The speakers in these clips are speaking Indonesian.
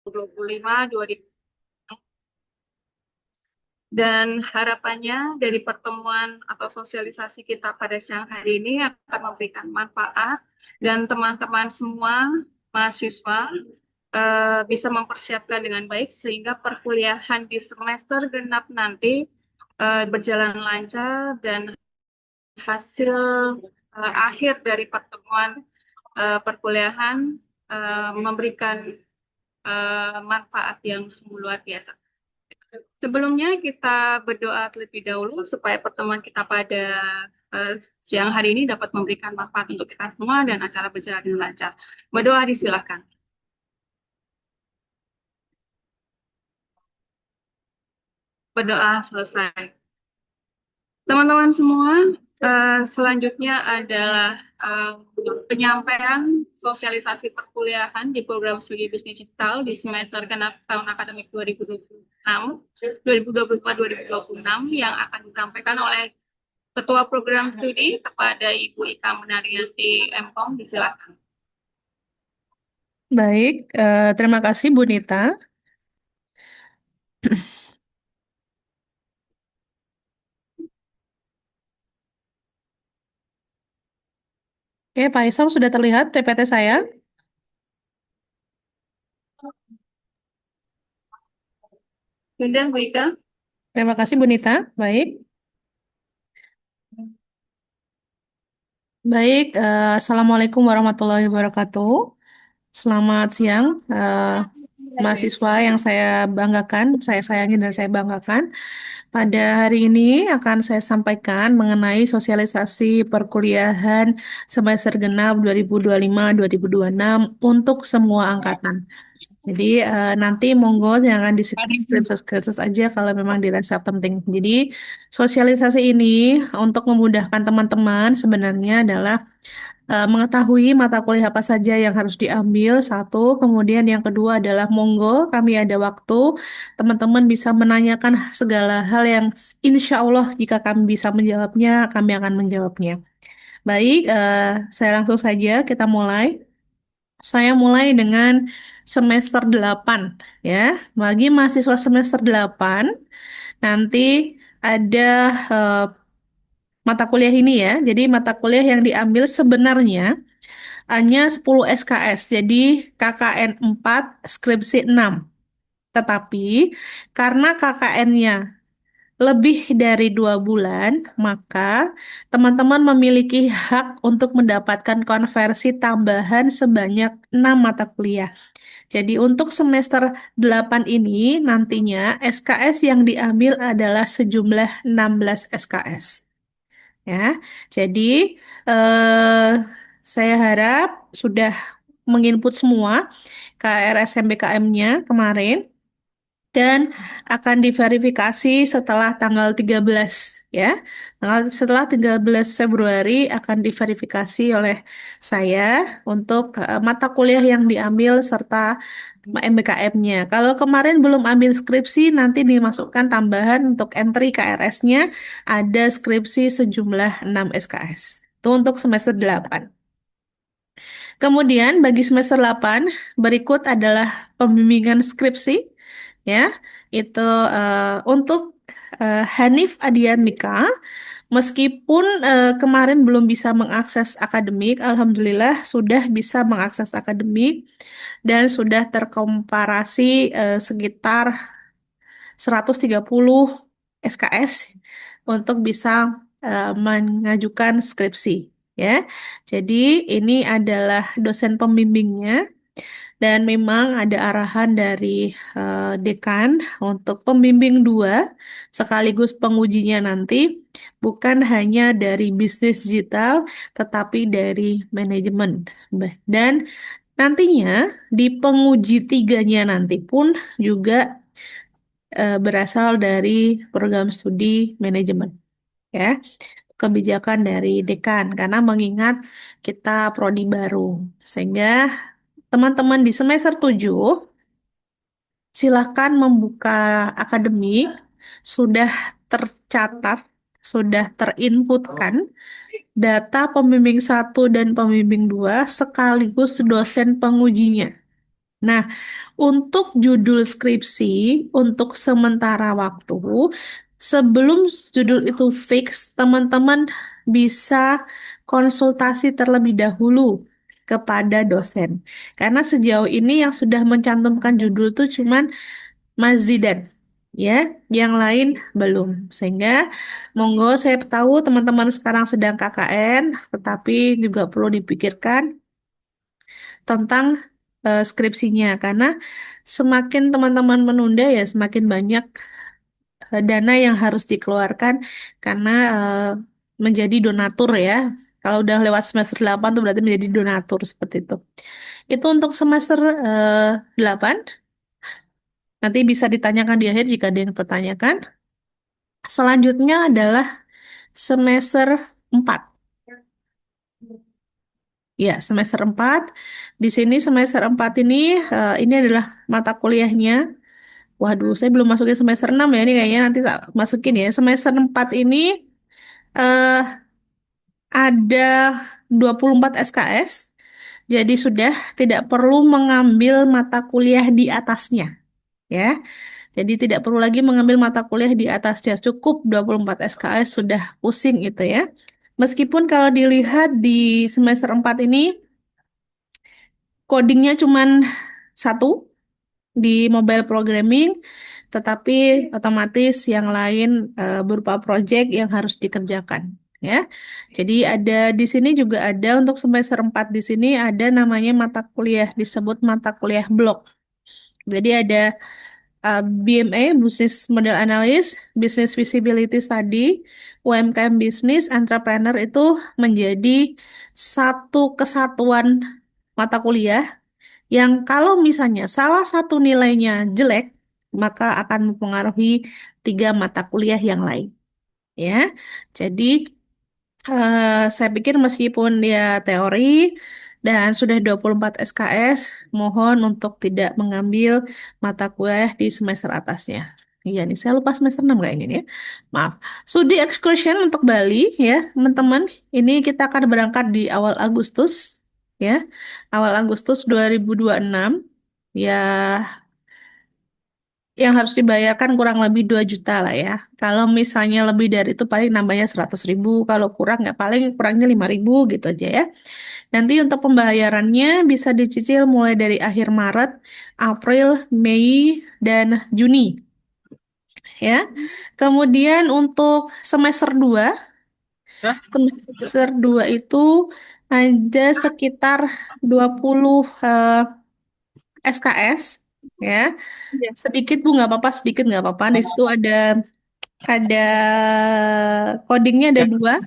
2025-2026. Dan harapannya dari pertemuan atau sosialisasi kita pada siang hari ini akan memberikan manfaat dan teman-teman semua mahasiswa bisa mempersiapkan dengan baik sehingga perkuliahan di semester genap nanti berjalan lancar dan hasil akhir dari pertemuan perkuliahan memberikan manfaat yang sungguh luar biasa. Sebelumnya kita berdoa terlebih dahulu supaya pertemuan kita pada siang hari ini dapat memberikan manfaat untuk kita semua dan acara berjalan dengan lancar. Berdoa disilakan. Berdoa selesai. Teman-teman semua, selanjutnya adalah eh, penyampaian sosialisasi perkuliahan di program studi bisnis digital di semester genap tahun akademik 2026, 2025-2026 yang akan disampaikan oleh Ketua Program Studi kepada Ibu Ika Munaryanti MKOM, disilakan. Baik, terima kasih Bu Nita. Oke, Pak Isam sudah terlihat PPT saya. Sudah, Bu Ika? Terima kasih Bu Nita. Baik, baik. Assalamualaikum warahmatullahi wabarakatuh. Selamat siang, mahasiswa yang saya banggakan, saya sayangi dan saya banggakan. Pada hari ini akan saya sampaikan mengenai sosialisasi perkuliahan semester genap 2025-2026 untuk semua angkatan. Jadi nanti monggo jangan di screenshot aja kalau memang dirasa penting. Jadi sosialisasi ini untuk memudahkan teman-teman sebenarnya adalah mengetahui mata kuliah apa saja yang harus diambil, satu. Kemudian yang kedua adalah monggo kami ada waktu, teman-teman bisa menanyakan segala hal yang insya Allah jika kami bisa menjawabnya, kami akan menjawabnya. Baik, saya langsung saja kita mulai. Saya mulai dengan semester 8 ya. Bagi mahasiswa semester 8 nanti ada eh, mata kuliah ini ya. Jadi mata kuliah yang diambil sebenarnya hanya 10 SKS. Jadi KKN 4, skripsi 6. Tetapi karena KKN-nya lebih dari 2 bulan, maka teman-teman memiliki hak untuk mendapatkan konversi tambahan sebanyak 6 mata kuliah. Jadi untuk semester 8 ini nantinya SKS yang diambil adalah sejumlah 16 SKS. Ya, jadi eh, saya harap sudah menginput semua KRSMBKM-nya kemarin dan akan diverifikasi setelah tanggal 13 ya. Setelah 13 Februari akan diverifikasi oleh saya untuk mata kuliah yang diambil serta MBKM-nya. Kalau kemarin belum ambil skripsi nanti dimasukkan tambahan untuk entry KRS-nya ada skripsi sejumlah 6 SKS. Itu untuk semester 8. Kemudian bagi semester 8 berikut adalah pembimbingan skripsi ya. Itu untuk Hanif Adian Mika meskipun kemarin belum bisa mengakses akademik, alhamdulillah sudah bisa mengakses akademik dan sudah terkomparasi sekitar 130 SKS untuk bisa mengajukan skripsi ya. Jadi ini adalah dosen pembimbingnya dan memang ada arahan dari dekan untuk pembimbing 2 sekaligus pengujinya nanti bukan hanya dari bisnis digital tetapi dari manajemen. Dan nantinya di penguji 3-nya nanti pun juga berasal dari program studi manajemen ya, kebijakan dari dekan karena mengingat kita prodi baru sehingga teman-teman di semester 7 silakan membuka akademik, sudah tercatat, sudah terinputkan data pembimbing 1 dan pembimbing 2 sekaligus dosen pengujinya. Nah, untuk judul skripsi, untuk sementara waktu, sebelum judul itu fix, teman-teman bisa konsultasi terlebih dahulu kepada dosen. Karena sejauh ini yang sudah mencantumkan judul itu cuman Mas Zidan, ya, yang lain belum. Sehingga, monggo saya tahu teman-teman sekarang sedang KKN, tetapi juga perlu dipikirkan tentang skripsinya karena semakin teman-teman menunda ya semakin banyak dana yang harus dikeluarkan karena menjadi donatur ya. Kalau udah lewat semester 8 tuh berarti menjadi donatur seperti itu. Itu untuk semester 8. Nanti bisa ditanyakan di akhir jika ada yang pertanyakan. Selanjutnya adalah semester 4. Ya, semester 4. Di sini semester 4 ini adalah mata kuliahnya. Waduh, saya belum masukin semester 6 ya. Ini kayaknya nanti tak masukin ya. Semester 4 ini eh, ada 24 SKS. Jadi sudah tidak perlu mengambil mata kuliah di atasnya. Ya, jadi tidak perlu lagi mengambil mata kuliah di atasnya. Cukup 24 SKS sudah pusing itu ya. Meskipun kalau dilihat di semester 4 ini codingnya cuman satu di mobile programming, tetapi otomatis yang lain berupa project yang harus dikerjakan. Ya, jadi ada di sini juga ada untuk semester 4 di sini ada namanya mata kuliah disebut mata kuliah blok. Jadi ada BMA, Business Model Analysis, Business Feasibility Study, UMKM Business, Entrepreneur itu menjadi satu kesatuan mata kuliah yang kalau misalnya salah satu nilainya jelek, maka akan mempengaruhi tiga mata kuliah yang lain. Ya, jadi saya pikir meskipun dia teori dan sudah 24 SKS, mohon untuk tidak mengambil mata kuliah di semester atasnya. Iya nih, saya lupa semester 6 kayaknya nih ya. Maaf. Studi excursion untuk Bali ya, teman-teman. Ini kita akan berangkat di awal Agustus ya. Awal Agustus 2026. Ya, yang harus dibayarkan kurang lebih 2 juta lah ya. Kalau misalnya lebih dari itu paling nambahnya 100.000. Kalau kurang ya paling kurangnya 5.000 gitu aja ya. Nanti untuk pembayarannya bisa dicicil mulai dari akhir Maret, April, Mei, dan Juni ya. Kemudian untuk semester 2, semester 2 itu ada sekitar 20 SKS ya. Sedikit Bu nggak apa-apa, sedikit nggak apa-apa. Di situ ada codingnya ada dua,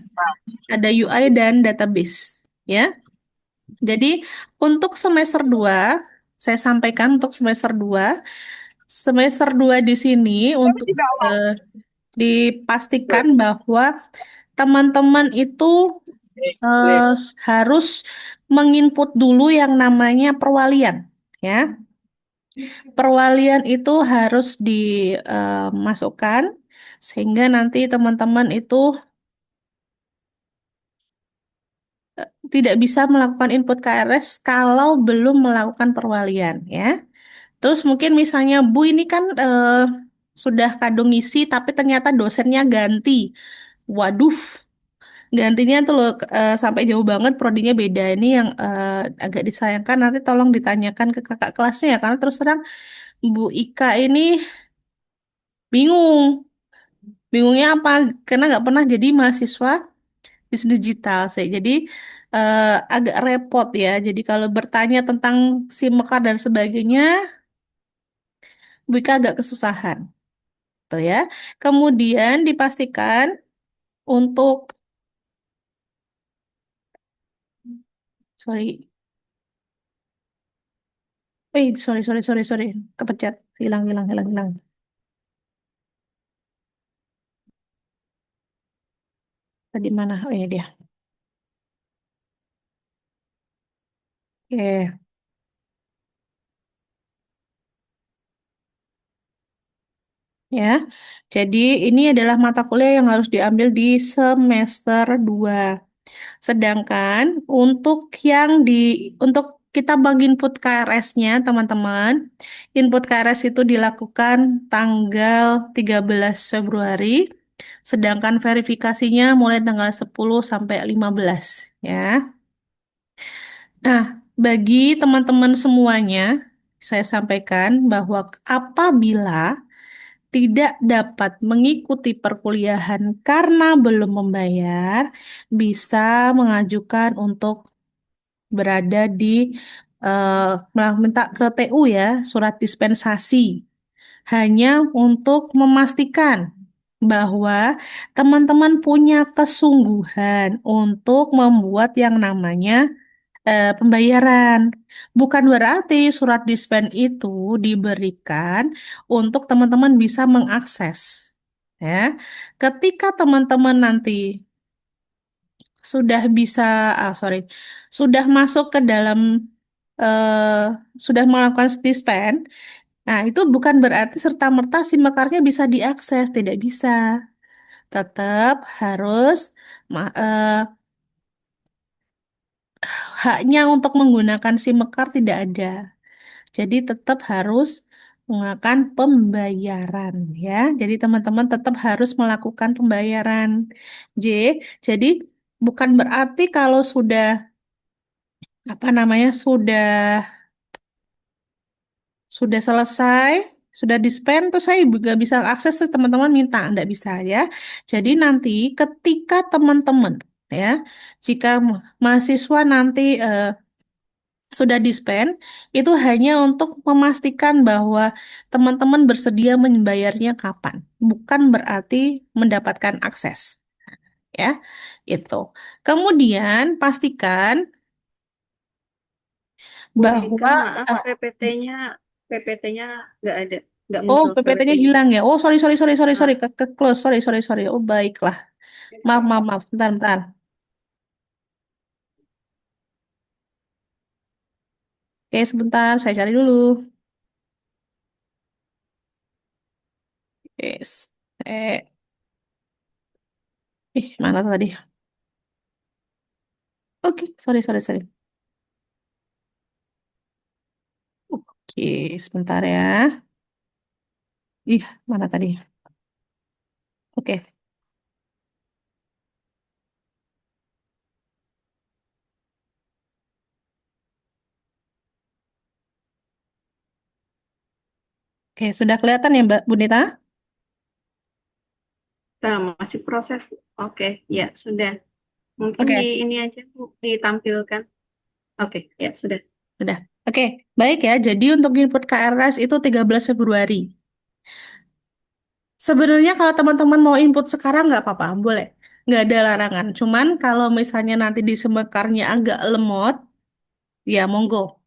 ada UI dan database ya. Jadi untuk semester 2 saya sampaikan untuk semester 2 di sini untuk eh, dipastikan bahwa teman-teman itu eh, harus menginput dulu yang namanya perwalian ya. Perwalian itu harus dimasukkan sehingga nanti teman-teman itu tidak bisa melakukan input KRS kalau belum melakukan perwalian ya. Terus mungkin misalnya Bu ini kan sudah kadung ngisi tapi ternyata dosennya ganti. Waduh, gantinya tuh loh sampai jauh banget prodinya beda. Ini yang agak disayangkan nanti tolong ditanyakan ke kakak kelasnya ya karena terus terang Bu Ika ini bingung. Bingungnya apa? Karena nggak pernah jadi mahasiswa bisnis digital sih. Jadi eh, agak repot ya. Jadi kalau bertanya tentang SIM Mekar dan sebagainya, Wika agak kesusahan, tuh ya. Kemudian dipastikan untuk, sorry, sorry, kepencet, hilang, hilang, hilang, hilang. Tadi mana? Oh ini dia. Oke, ya. Jadi ini adalah mata kuliah yang harus diambil di semester 2. Sedangkan untuk kita bagi input KRS-nya, teman-teman. Input KRS itu dilakukan tanggal 13 Februari, sedangkan verifikasinya mulai tanggal 10 sampai 15, ya. Nah, bagi teman-teman semuanya, saya sampaikan bahwa apabila tidak dapat mengikuti perkuliahan karena belum membayar, bisa mengajukan untuk berada di minta ke TU ya, surat dispensasi. Hanya untuk memastikan bahwa teman-teman punya kesungguhan untuk membuat yang namanya pembayaran. Bukan berarti surat dispen itu diberikan untuk teman-teman bisa mengakses. Ya, ketika teman-teman nanti sudah bisa, sorry, sudah masuk ke dalam, eh, sudah melakukan dispen, nah itu bukan berarti serta-merta SIM mekarnya bisa diakses, tidak bisa. Tetap harus haknya untuk menggunakan SIM mekar tidak ada. Jadi tetap harus melakukan pembayaran ya. Jadi teman-teman tetap harus melakukan pembayaran. J. Jadi bukan berarti kalau sudah apa namanya sudah selesai, sudah dispen terus saya juga bisa akses terus teman-teman minta, enggak bisa ya. Jadi nanti ketika teman-teman ya, jika mahasiswa nanti sudah dispen, itu hanya untuk memastikan bahwa teman-teman bersedia membayarnya kapan, bukan berarti mendapatkan akses, ya. Itu. Kemudian pastikan Bu Nika, bahwa maaf eh, PPT-nya nggak ada, nggak oh muncul PPT-nya PPT-nya. hilang ya. Oh sorry sorry sorry sorry sorry Ah, ke close sorry sorry sorry. Oh baiklah. Maaf maaf maaf. Bentar bentar. Oke sebentar saya cari dulu. Yes. Mana tadi? Oke sorry sorry sorry. Oke sebentar ya. Ih mana tadi? Oke. Oke, sudah kelihatan ya Mbak Bunita? nah, masih proses. Oke, ya sudah. Mungkin di Oke, ini aja Bu, ditampilkan. Oke, ya sudah. sudah. Oke, baik ya. Jadi untuk input KRS itu 13 Februari. Sebenarnya kalau teman-teman mau input sekarang nggak apa-apa, boleh. Nggak ada larangan. Cuman kalau misalnya nanti di semekarnya agak lemot, ya monggo.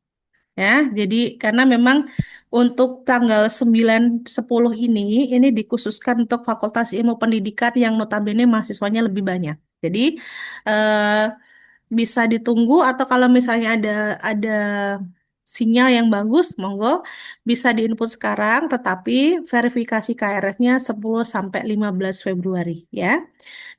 Ya, jadi karena memang untuk tanggal 9 10 ini dikhususkan untuk Fakultas Ilmu Pendidikan yang notabene mahasiswanya lebih banyak. Jadi eh, bisa ditunggu atau kalau misalnya ada sinyal yang bagus, monggo bisa diinput sekarang tetapi verifikasi KRS-nya 10 sampai 15 Februari ya.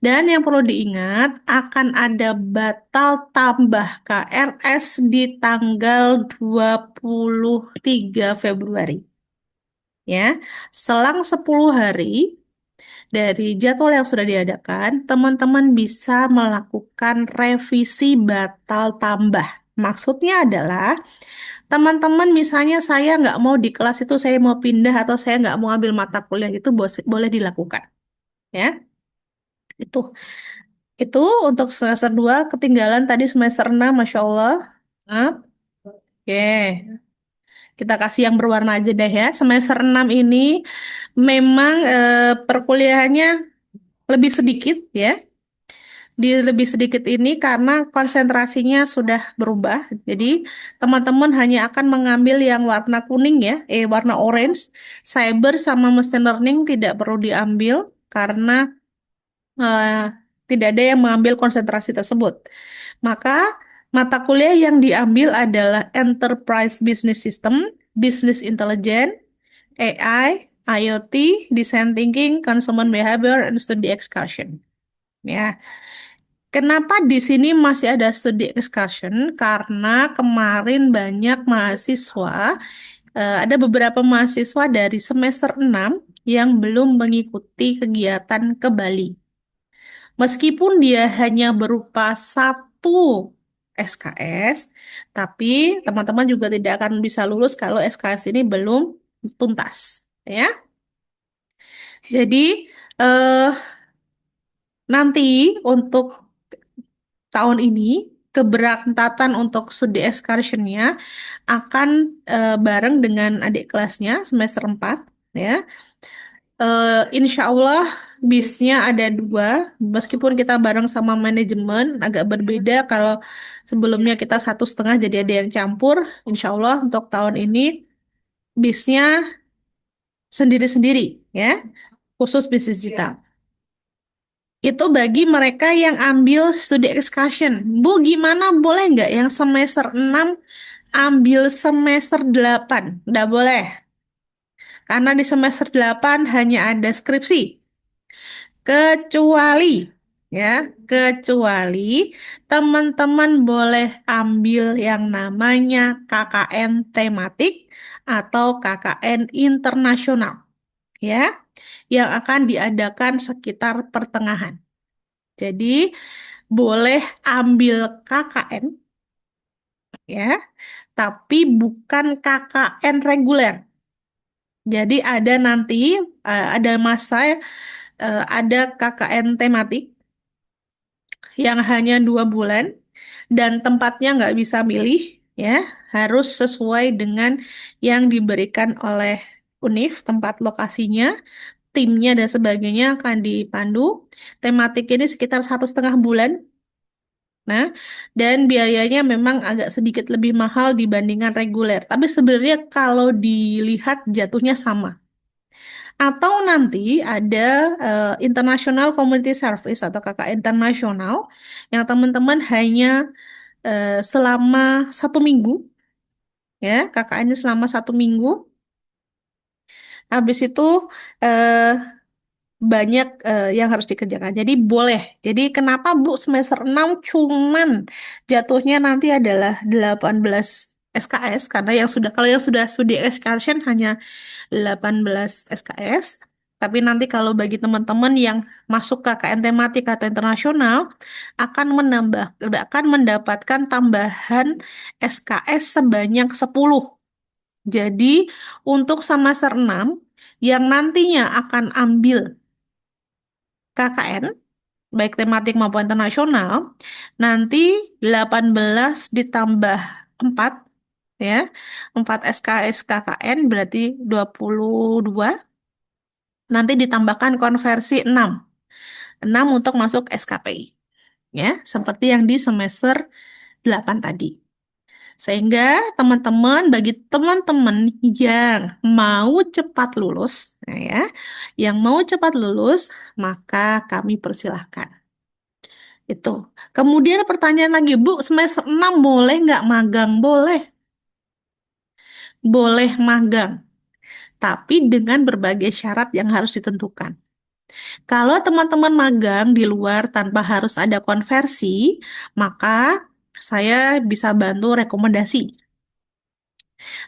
Dan yang perlu diingat akan ada batal tambah KRS di tanggal 23 Februari ya. Selang 10 hari dari jadwal yang sudah diadakan, teman-teman bisa melakukan revisi batal tambah. Maksudnya adalah, teman-teman misalnya saya nggak mau di kelas itu, saya mau pindah atau saya nggak mau ambil mata kuliah itu boleh dilakukan. Ya, itu. Itu untuk semester 2 ketinggalan tadi semester 6, Masya Allah. Nah, oke, kita kasih yang berwarna aja deh ya. Semester 6 ini memang perkuliahannya lebih sedikit ya. Di lebih sedikit ini karena konsentrasinya sudah berubah. Jadi teman-teman hanya akan mengambil yang warna kuning ya, warna orange. Cyber sama machine learning tidak perlu diambil karena eh, tidak ada yang mengambil konsentrasi tersebut. Maka mata kuliah yang diambil adalah Enterprise Business System, Business Intelligence, AI, IoT, Design Thinking, Consumer Behavior, and Study Excursion. Ya, Kenapa di sini masih ada studi excursion? Karena kemarin banyak mahasiswa, ada beberapa mahasiswa dari semester 6 yang belum mengikuti kegiatan ke Bali. Meskipun dia hanya berupa satu SKS, tapi teman-teman juga tidak akan bisa lulus kalau SKS ini belum tuntas, ya. Jadi eh, nanti untuk tahun ini keberangkatan untuk studi excursionnya akan bareng dengan adik kelasnya semester 4, ya. Insya Allah bisnya ada dua, meskipun kita bareng sama manajemen agak berbeda kalau sebelumnya kita 1,5 jadi ada yang campur. Insya Allah untuk tahun ini bisnya sendiri-sendiri, ya, khusus bisnis digital. Itu bagi mereka yang ambil studi excursion. Bu, gimana boleh nggak yang semester 6 ambil semester 8? Nggak boleh, karena di semester 8 hanya ada skripsi. Kecuali, ya, kecuali teman-teman boleh ambil yang namanya KKN tematik atau KKN internasional, ya, yang akan diadakan sekitar pertengahan. Jadi, boleh ambil KKN, ya, tapi bukan KKN reguler. Jadi ada nanti ada masa ada KKN tematik yang hanya 2 bulan dan tempatnya nggak bisa milih, ya, harus sesuai dengan yang diberikan oleh UNIF, tempat lokasinya, timnya dan sebagainya akan dipandu. Tematik ini sekitar 1,5 bulan. Nah, dan biayanya memang agak sedikit lebih mahal dibandingkan reguler. Tapi sebenarnya kalau dilihat jatuhnya sama. Atau nanti ada International Community Service atau KKN internasional yang teman-teman hanya selama 1 minggu, ya, KKN-nya selama 1 minggu. Habis itu eh, banyak yang harus dikerjakan. Jadi boleh. Jadi kenapa Bu semester 6 cuman jatuhnya nanti adalah 18 SKS, karena yang sudah, kalau yang sudah studi excursion hanya 18 SKS. Tapi nanti kalau bagi teman-teman yang masuk KKN tematik atau internasional akan akan mendapatkan tambahan SKS sebanyak 10. Jadi untuk semester 6 yang nantinya akan ambil KKN baik tematik maupun internasional, nanti 18 ditambah 4, ya. 4 SKS KKN berarti 22. Nanti ditambahkan konversi 6. 6 untuk masuk SKPI, ya, seperti yang di semester 8 tadi. Sehingga teman-teman, bagi teman-teman yang mau cepat lulus, nah, ya, yang mau cepat lulus, maka kami persilahkan. Itu. Kemudian pertanyaan lagi, Bu, semester 6 boleh nggak magang? Boleh. Boleh magang. Tapi dengan berbagai syarat yang harus ditentukan. Kalau teman-teman magang di luar tanpa harus ada konversi, maka saya bisa bantu rekomendasi.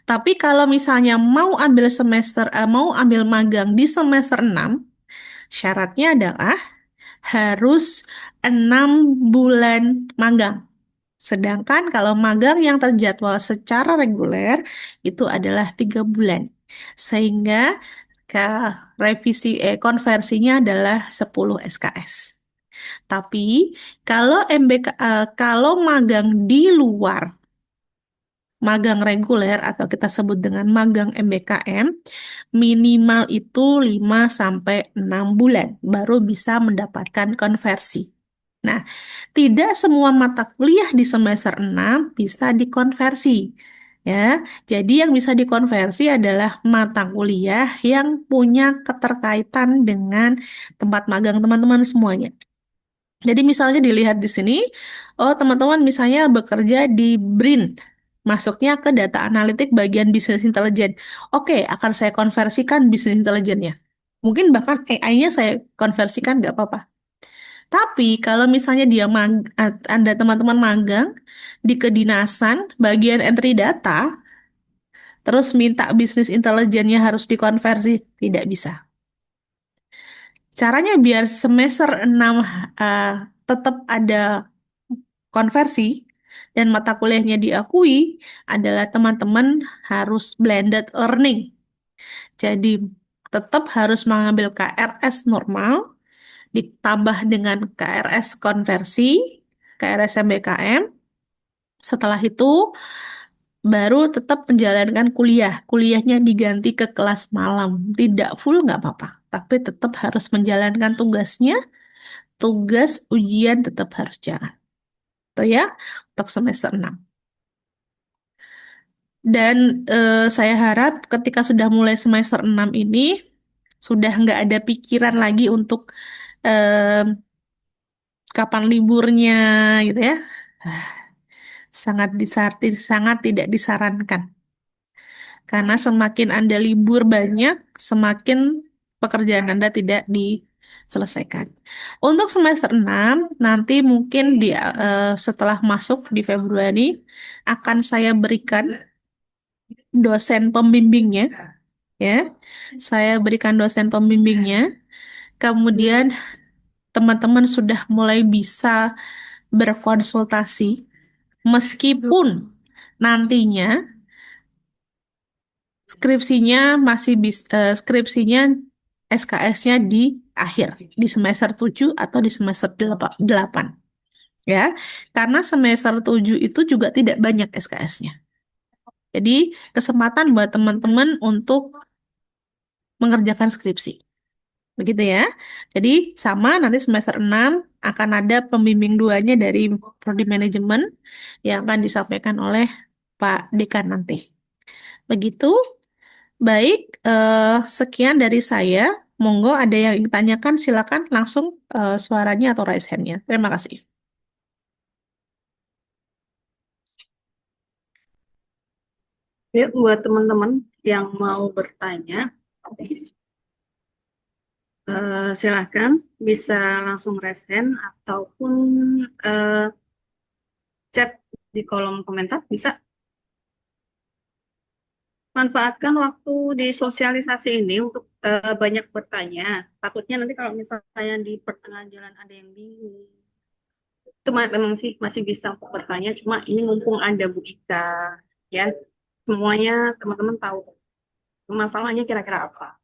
Tapi kalau misalnya mau ambil magang di semester 6, syaratnya adalah harus 6 bulan magang. Sedangkan kalau magang yang terjadwal secara reguler itu adalah 3 bulan. Sehingga ke konversinya adalah 10 SKS. Tapi kalau magang di luar magang reguler atau kita sebut dengan magang MBKM, minimal itu 5 sampai 6 bulan baru bisa mendapatkan konversi. Nah, tidak semua mata kuliah di semester 6 bisa dikonversi. Ya, jadi yang bisa dikonversi adalah mata kuliah yang punya keterkaitan dengan tempat magang teman-teman semuanya. Jadi misalnya dilihat di sini, oh teman-teman misalnya bekerja di BRIN, masuknya ke data analitik bagian bisnis intelijen. Oke, akan saya konversikan bisnis intelijennya. Mungkin bahkan AI-nya saya konversikan, nggak apa-apa. Tapi kalau misalnya Anda teman-teman magang di kedinasan bagian entry data, terus minta bisnis intelijennya harus dikonversi, tidak bisa. Caranya biar semester 6 eh, tetap ada konversi dan mata kuliahnya diakui adalah teman-teman harus blended learning. Jadi tetap harus mengambil KRS normal ditambah dengan KRS konversi, KRS MBKM. Setelah itu baru tetap menjalankan kuliah. Kuliahnya diganti ke kelas malam. Tidak full nggak apa-apa. Tapi tetap harus menjalankan tugasnya. Tugas ujian tetap harus jalan. Itu ya untuk semester 6. Dan saya harap ketika sudah mulai semester 6 ini, sudah nggak ada pikiran lagi untuk eh, kapan liburnya gitu ya. Sangat tidak disarankan. Karena semakin Anda libur banyak, semakin pekerjaan Anda tidak diselesaikan. Untuk semester 6 nanti mungkin setelah masuk di Februari, akan saya berikan dosen pembimbingnya, ya. Saya berikan dosen pembimbingnya. Kemudian teman-teman sudah mulai bisa berkonsultasi, meskipun nantinya skripsinya SKS-nya di akhir, di semester 7 atau di semester 8, ya. Karena semester 7 itu juga tidak banyak SKS-nya. Jadi kesempatan buat teman-teman untuk mengerjakan skripsi. Begitu ya. Jadi sama nanti semester 6 akan ada pembimbing duanya dari Prodi Manajemen yang akan disampaikan oleh Pak Dekan nanti. Begitu. Baik, sekian dari saya. Monggo ada yang ingin tanyakan, silakan langsung suaranya atau raise hand-nya. Terima kasih. Ya, buat teman-teman yang mau bertanya, silakan bisa langsung resen ataupun eh, chat di kolom komentar bisa. Manfaatkan waktu di sosialisasi ini untuk banyak bertanya. Takutnya nanti kalau misalnya di pertengahan jalan ada yang bingung, itu memang sih masih bisa untuk bertanya. Cuma ini mumpung ada Bu Ika, ya semuanya teman-teman tahu masalahnya kira-kira apa.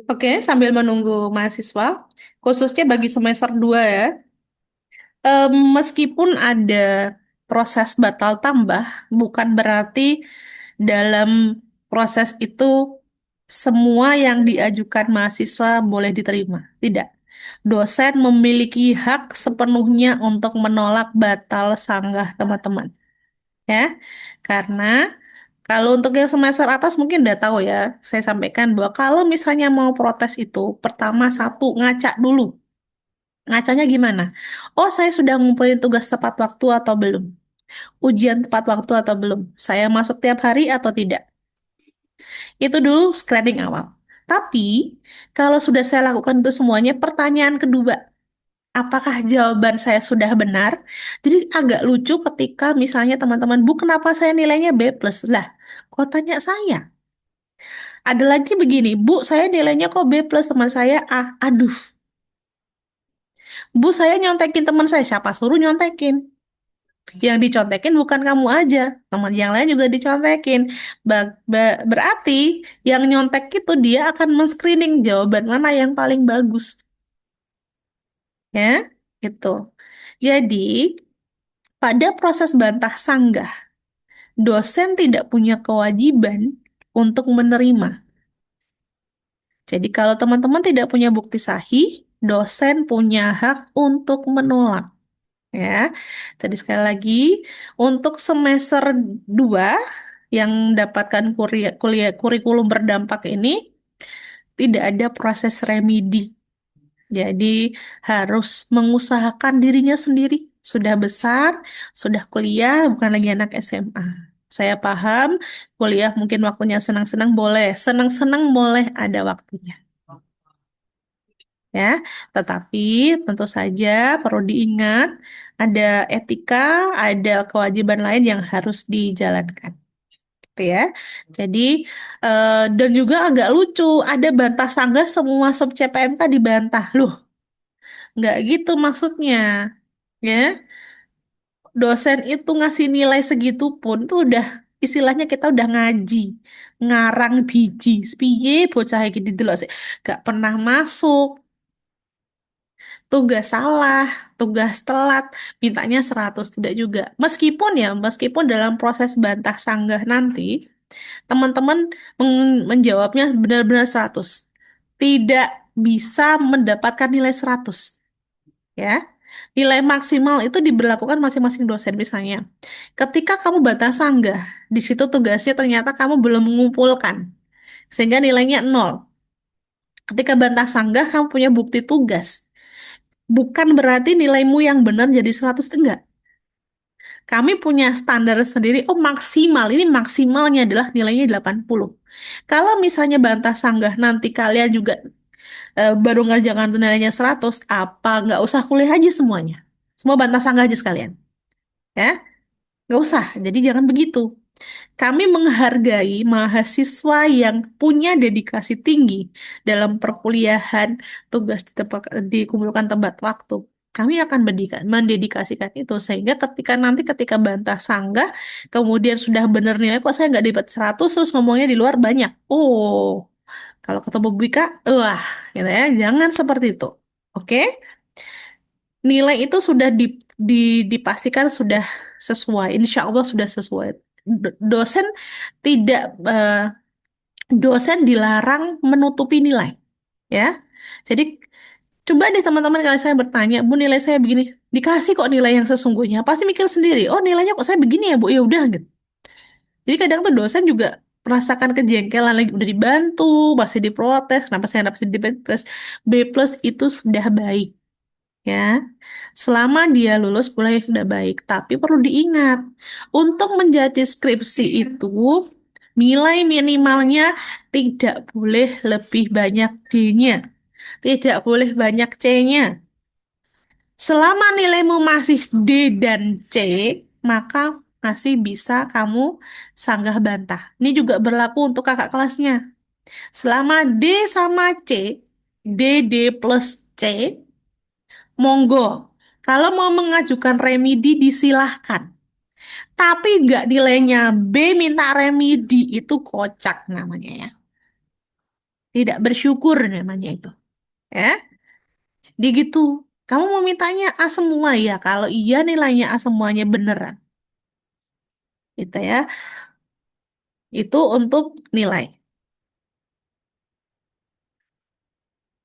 Oke, sambil menunggu mahasiswa, khususnya bagi semester 2 ya, meskipun ada proses batal tambah, bukan berarti dalam proses itu semua yang diajukan mahasiswa boleh diterima. Tidak. Dosen memiliki hak sepenuhnya untuk menolak batal sanggah teman-teman. Ya, karena kalau untuk yang semester atas mungkin udah tahu ya, saya sampaikan bahwa kalau misalnya mau protes itu, pertama satu, ngaca dulu. Ngacanya gimana? Oh, saya sudah ngumpulin tugas tepat waktu atau belum? Ujian tepat waktu atau belum? Saya masuk tiap hari atau tidak? Itu dulu screening awal. Tapi, kalau sudah saya lakukan itu semuanya, pertanyaan kedua, apakah jawaban saya sudah benar? Jadi agak lucu ketika misalnya teman-teman, Bu, kenapa saya nilainya B+? Lah, kok tanya saya? Ada lagi begini, Bu, saya nilainya kok B+, teman saya A. Aduh, Bu, saya nyontekin teman saya. Siapa suruh nyontekin? Yang dicontekin bukan kamu aja, teman yang lain juga dicontekin. Berarti yang nyontek itu dia akan men-screening jawaban mana yang paling bagus. Ya, gitu. Jadi, pada proses bantah sanggah, dosen tidak punya kewajiban untuk menerima. Jadi kalau teman-teman tidak punya bukti sahih, dosen punya hak untuk menolak. Ya, jadi sekali lagi, untuk semester 2 yang mendapatkan kurikulum berdampak ini, tidak ada proses remedi. Jadi harus mengusahakan dirinya sendiri. Sudah besar, sudah kuliah, bukan lagi anak SMA. Saya paham, kuliah mungkin waktunya senang-senang boleh, senang-senang boleh ada waktunya. Ya, tetapi tentu saja perlu diingat ada etika, ada kewajiban lain yang harus dijalankan, gitu ya. Jadi dan juga agak lucu, ada bantah sanggah semua sub CPMK dibantah. Loh, nggak gitu maksudnya, ya. Dosen itu ngasih nilai segitu pun tuh udah istilahnya kita udah ngaji, ngarang biji. Piye bocah iki didelok sih, gak pernah masuk, tugas salah, tugas telat, mintanya 100 tidak juga. Meskipun dalam proses bantah sanggah nanti, teman-teman menjawabnya benar-benar 100. Tidak bisa mendapatkan nilai 100, ya. Nilai maksimal itu diberlakukan masing-masing dosen misalnya. Ketika kamu bantah sanggah, di situ tugasnya ternyata kamu belum mengumpulkan, sehingga nilainya 0. Ketika bantah sanggah, kamu punya bukti tugas. Bukan berarti nilaimu yang benar jadi 100, enggak. Kami punya standar sendiri, oh maksimal, ini maksimalnya adalah nilainya 80. Kalau misalnya bantah sanggah nanti kalian juga baru ngerjakan nilainya 100, apa nggak usah kuliah aja semuanya. Semua bantah sanggah aja sekalian. Ya, nggak usah. Jadi jangan begitu. Kami menghargai mahasiswa yang punya dedikasi tinggi dalam perkuliahan, tugas dikumpulkan tepat waktu. Kami akan mendedikasikan itu sehingga ketika bantah sanggah, kemudian sudah benar nilai kok saya nggak dapat 100 terus ngomongnya di luar banyak. Oh, kalau ketemu Bu Ika, wah, gitu ya, jangan seperti itu. Oke? Nilai itu sudah dipastikan sudah sesuai, insya Allah sudah sesuai. Dosen tidak dosen dilarang menutupi nilai, ya. Jadi coba deh teman-teman kalau saya bertanya, Bu nilai saya begini, dikasih kok nilai yang sesungguhnya, pasti mikir sendiri, oh nilainya kok saya begini ya Bu, ya udah gitu. Jadi kadang tuh dosen juga merasakan kejengkelan lagi udah dibantu, masih diprotes, kenapa saya dapat di B plus itu sudah baik. Ya, selama dia lulus boleh udah baik, tapi perlu diingat untuk menjadi skripsi itu nilai minimalnya tidak boleh lebih banyak D-nya, tidak boleh banyak C-nya. Selama nilaimu masih D dan C, maka masih bisa kamu sanggah bantah. Ini juga berlaku untuk kakak kelasnya. Selama D sama C, D plus C, monggo. Kalau mau mengajukan remedi disilahkan. Tapi nggak nilainya B minta remedi itu kocak namanya ya. Tidak bersyukur namanya itu. Ya, dia gitu. Kamu mau mintanya A semua ya. Kalau iya nilainya A semuanya beneran. Gitu ya. Itu untuk nilai.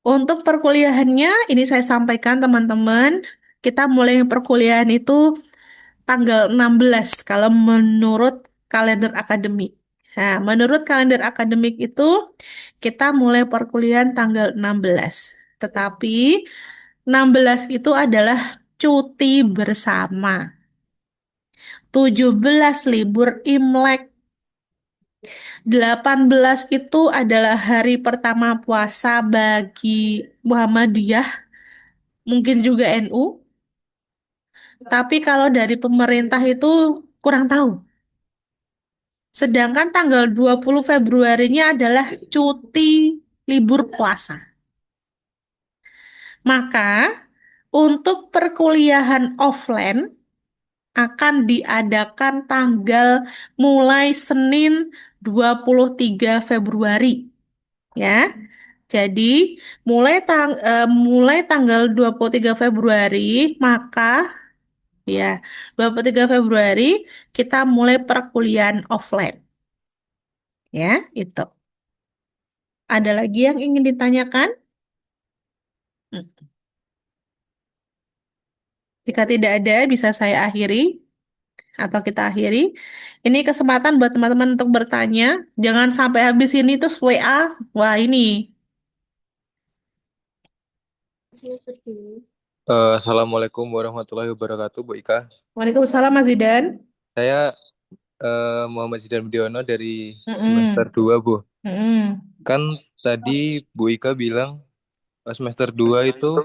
Untuk perkuliahannya, ini saya sampaikan teman-teman. Kita mulai perkuliahan itu tanggal 16 kalau menurut kalender akademik. Nah, menurut kalender akademik itu kita mulai perkuliahan tanggal 16. Tetapi 16 itu adalah cuti bersama. 17 libur Imlek. 18 itu adalah hari pertama puasa bagi Muhammadiyah, mungkin juga NU. Tapi kalau dari pemerintah itu kurang tahu. Sedangkan tanggal 20 Februarinya adalah cuti libur puasa. Maka untuk perkuliahan offline akan diadakan tanggal mulai Senin 23 Februari. Ya. Jadi mulai tanggal 23 Februari maka ya 23 Februari kita mulai perkuliahan offline. Ya, itu. Ada lagi yang ingin ditanyakan? Hmm. Jika tidak ada, bisa saya akhiri atau kita akhiri. Ini kesempatan buat teman-teman untuk bertanya. Jangan sampai habis ini terus WA. Wah, ini. Assalamualaikum warahmatullahi wabarakatuh, Bu Ika. Waalaikumsalam, Mas Zidan. Saya Muhammad Zidan Bidiono dari semester Mm-mm. 2 Bu. Mm-mm. Kan tadi Bu Ika bilang semester 2 itu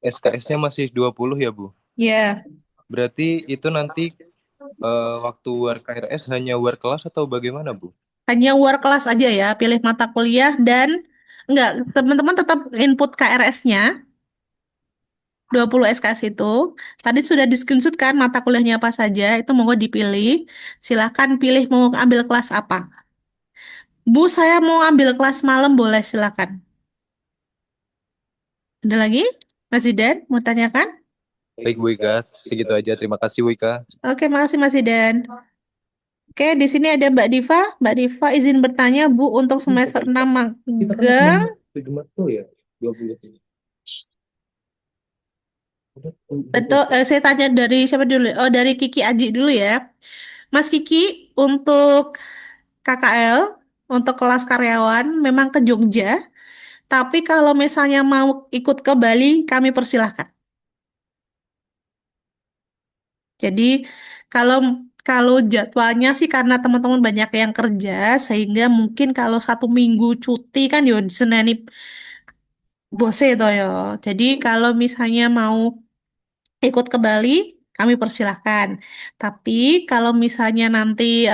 SKS-nya masih 20 ya Bu. Ya, Berarti itu nanti waktu war KRS hanya war kelas atau bagaimana Bu? hanya war kelas aja ya, pilih mata kuliah dan enggak, teman-teman tetap input KRS-nya 20 SKS itu. Tadi sudah di-screenshot kan mata kuliahnya apa saja, itu monggo dipilih. Silakan pilih mau ambil kelas apa. Bu, saya mau ambil kelas malam, boleh silakan. Ada lagi? Mas Zidan, mau tanyakan? Baik Bu Ika, segitu aja. Terima kasih Bu Ika. Oke, makasih Mas Zidan. Oke, di sini ada Mbak Diva. Mbak Diva izin bertanya, Bu, untuk semester 6 magang. 7 Maret ya? 20. Betul, saya tanya dari siapa dulu? Oh, dari Kiki Aji dulu ya. Mas Kiki, untuk KKL, untuk kelas karyawan, memang ke Jogja. Tapi kalau misalnya mau ikut ke Bali, kami persilahkan. Jadi kalau kalau jadwalnya sih karena teman-teman banyak yang kerja, sehingga mungkin kalau 1 minggu cuti kan yo diseneni bose itu ya. Jadi kalau misalnya mau ikut ke Bali, kami persilahkan. Tapi kalau misalnya nanti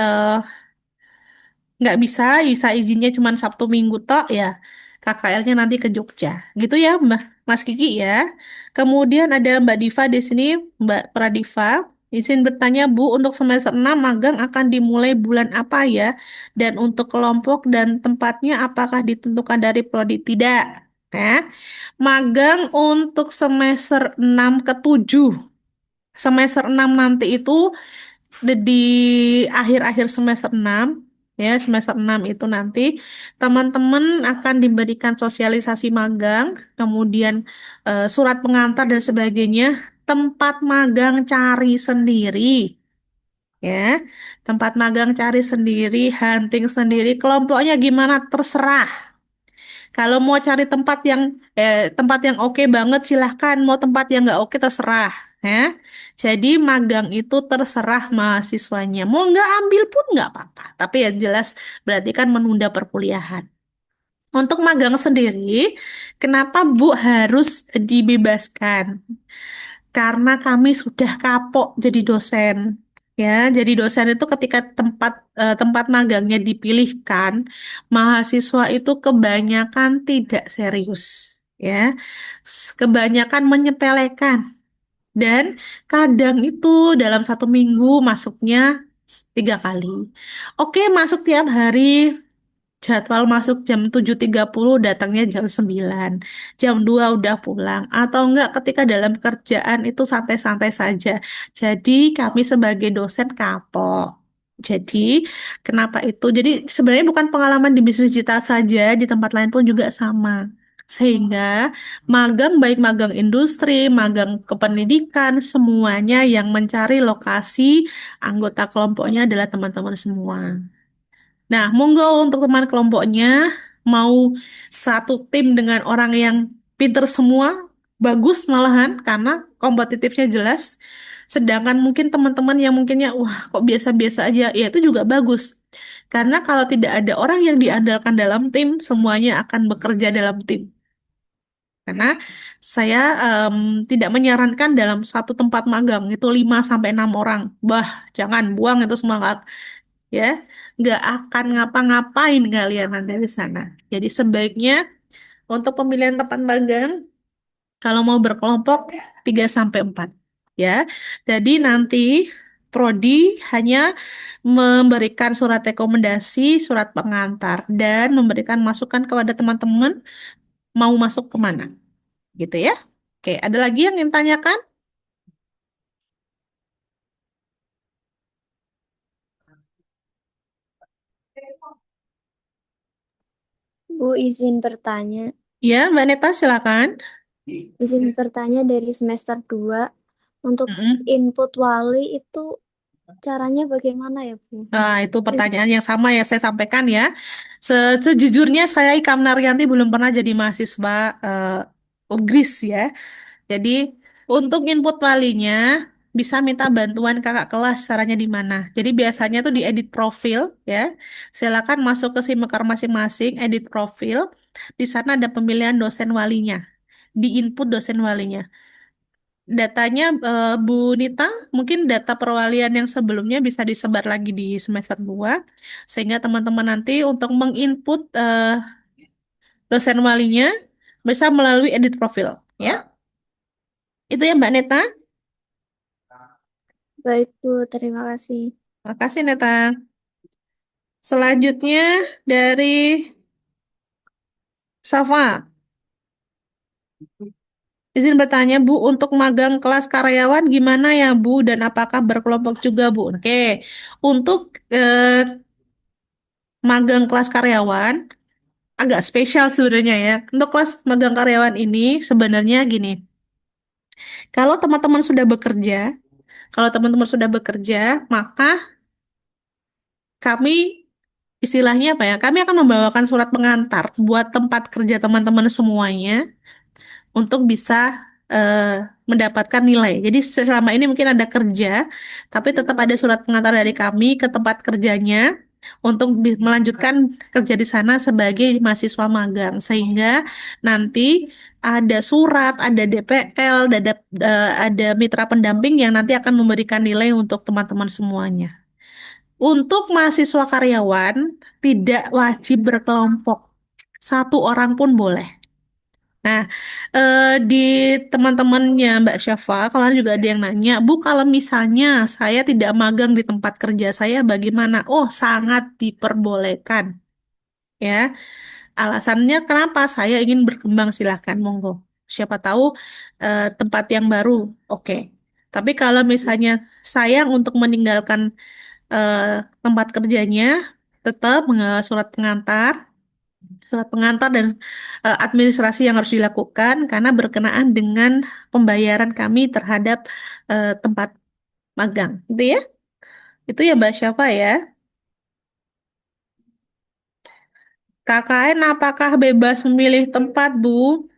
nggak bisa, bisa izinnya cuma Sabtu Minggu tok ya. KKL-nya nanti ke Jogja. Gitu ya, Mbak Mas Kiki ya. Kemudian ada Mbak Diva di sini, Mbak Pradiva. Izin bertanya, Bu, untuk semester 6 magang akan dimulai bulan apa ya? Dan untuk kelompok dan tempatnya apakah ditentukan dari prodi? Tidak. Ya. Magang untuk semester 6 ke 7. Semester 6 nanti itu di akhir-akhir semester 6 ya, semester 6 itu nanti teman-teman akan diberikan sosialisasi magang, kemudian surat pengantar dan sebagainya. Tempat magang cari sendiri ya. Tempat magang cari sendiri, hunting sendiri, kelompoknya gimana terserah. Kalau mau cari tempat yang oke banget silahkan, mau tempat yang nggak oke terserah, ya. Jadi magang itu terserah mahasiswanya. Mau nggak ambil pun nggak apa-apa. Tapi yang jelas berarti kan menunda perkuliahan. Untuk magang sendiri, kenapa Bu harus dibebaskan? Karena kami sudah kapok jadi dosen. Ya, jadi dosen itu ketika tempat magangnya dipilihkan, mahasiswa itu kebanyakan tidak serius. Ya, kebanyakan menyepelekan dan kadang itu dalam 1 minggu masuknya 3 kali. Oke, masuk tiap hari, jadwal masuk jam 7.30, datangnya jam 9. Jam 2 udah pulang. Atau enggak ketika dalam kerjaan itu santai-santai saja. Jadi kami sebagai dosen kapok. Jadi kenapa itu? Jadi sebenarnya bukan pengalaman di bisnis digital saja, di tempat lain pun juga sama. Sehingga magang baik magang industri, magang kependidikan, semuanya yang mencari lokasi anggota kelompoknya adalah teman-teman semua. Nah, monggo untuk teman kelompoknya mau satu tim dengan orang yang pinter semua, bagus malahan karena kompetitifnya jelas. Sedangkan mungkin teman-teman yang mungkinnya wah kok biasa-biasa aja, ya itu juga bagus. Karena kalau tidak ada orang yang diandalkan dalam tim, semuanya akan bekerja dalam tim. Karena saya tidak menyarankan dalam satu tempat magang itu 5 sampai 6 orang. Bah, jangan buang itu semangat ya, nggak akan ngapa-ngapain kalian nanti di sana. Jadi sebaiknya untuk pemilihan tempat magang kalau mau berkelompok 3 sampai 4 ya. Jadi nanti prodi hanya memberikan surat rekomendasi, surat pengantar dan memberikan masukan kepada teman-teman mau masuk kemana gitu ya. Oke, ada lagi yang ingin tanyakan? Bu, izin bertanya. Ya, Mbak Neta silakan. Izin bertanya dari semester 2 untuk Mm-mm. input wali itu caranya bagaimana ya, Bu? Nah, itu pertanyaan yang sama yang saya sampaikan ya. Sejujurnya saya Ika Naryanti belum pernah jadi mahasiswa UGRIS ya. Jadi untuk input walinya, bisa minta bantuan kakak kelas caranya di mana. Jadi biasanya tuh di edit profil ya. Silakan masuk ke SIMekar masing-masing, edit profil. Di sana ada pemilihan dosen walinya. Di input dosen walinya. Datanya Bu Nita, mungkin data perwalian yang sebelumnya bisa disebar lagi di semester 2 sehingga teman-teman nanti untuk menginput dosen walinya bisa melalui edit profil ya. Itu ya Mbak Neta. Baik, Bu. Terima kasih. Makasih Neta. Selanjutnya dari Safa. Izin bertanya, Bu, untuk magang kelas karyawan gimana ya, Bu? Dan apakah berkelompok juga, Bu? Oke, untuk magang kelas karyawan agak spesial sebenarnya ya. Untuk kelas magang karyawan ini sebenarnya gini, kalau teman-teman sudah bekerja, kalau teman-teman sudah bekerja, maka kami istilahnya apa ya? Kami akan membawakan surat pengantar buat tempat kerja teman-teman semuanya untuk bisa mendapatkan nilai. Jadi selama ini mungkin ada kerja, tapi tetap ada surat pengantar dari kami ke tempat kerjanya untuk melanjutkan kerja di sana sebagai mahasiswa magang. Sehingga nanti ada surat, ada DPL, ada mitra pendamping yang nanti akan memberikan nilai untuk teman-teman semuanya. Untuk mahasiswa karyawan, tidak wajib berkelompok. Satu orang pun boleh. Nah, di teman-temannya Mbak Syafa, kemarin juga ada yang nanya, Bu, kalau misalnya saya tidak magang di tempat kerja saya, bagaimana? Oh, sangat diperbolehkan. Ya, alasannya kenapa saya ingin berkembang, silahkan, monggo. Siapa tahu tempat yang baru, oke. Tapi kalau misalnya sayang untuk meninggalkan eh, tempat kerjanya, tetap surat pengantar dan administrasi yang harus dilakukan karena berkenaan dengan pembayaran kami terhadap tempat magang. Itu ya? Itu ya Mbak Syafa ya. KKN apakah bebas memilih tempat, Bu?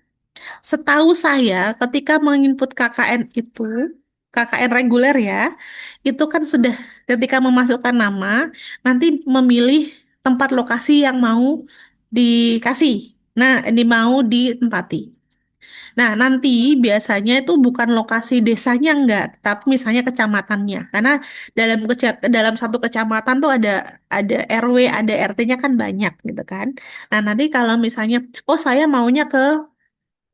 Setahu saya, ketika menginput KKN itu, KKN reguler ya, itu kan sudah ketika memasukkan nama, nanti memilih tempat lokasi yang mau dikasih. Nah, ini mau ditempati. Nah, nanti biasanya itu bukan lokasi desanya enggak, tapi misalnya kecamatannya. Karena dalam satu kecamatan tuh ada RW, ada RT-nya kan banyak gitu kan. Nah, nanti kalau misalnya oh saya maunya ke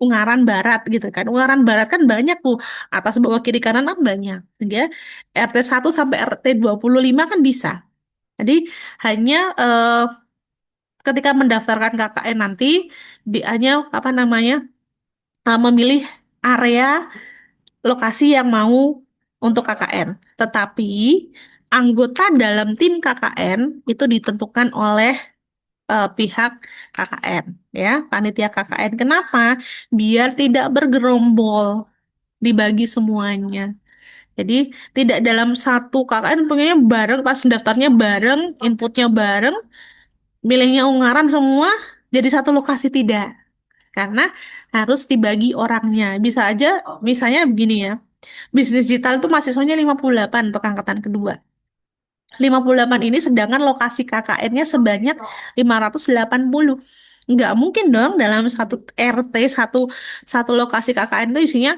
Ungaran Barat gitu kan. Ungaran Barat kan banyak tuh. Atas bawah kiri kanan kan banyak. Sehingga RT 1 sampai RT 25 kan bisa. Jadi hanya ketika mendaftarkan KKN nanti hanya apa namanya memilih area lokasi yang mau untuk KKN. Tetapi anggota dalam tim KKN itu ditentukan oleh pihak KKN, ya, panitia KKN. Kenapa? Biar tidak bergerombol, dibagi semuanya. Jadi tidak dalam satu KKN pengennya bareng, pas daftarnya bareng, inputnya bareng, milihnya Ungaran semua, jadi satu lokasi tidak. Karena harus dibagi orangnya. Bisa aja, misalnya begini ya, bisnis digital itu mahasiswanya 58 untuk angkatan kedua. 58 ini sedangkan lokasi KKN-nya sebanyak 580. Nggak mungkin dong dalam satu RT, satu lokasi KKN itu isinya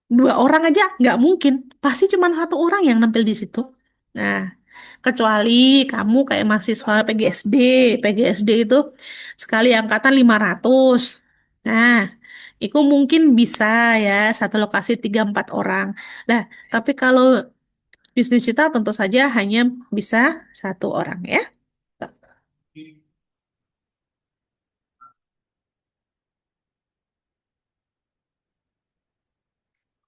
2 orang aja. Nggak mungkin. Pasti cuma 1 orang yang nampil di situ. Nah, kecuali kamu kayak mahasiswa PGSD. PGSD itu sekali angkatan 500. Nah, itu mungkin bisa ya satu lokasi 3-4 orang. Nah, tapi kalau bisnis kita tentu saja hanya bisa 1 orang ya.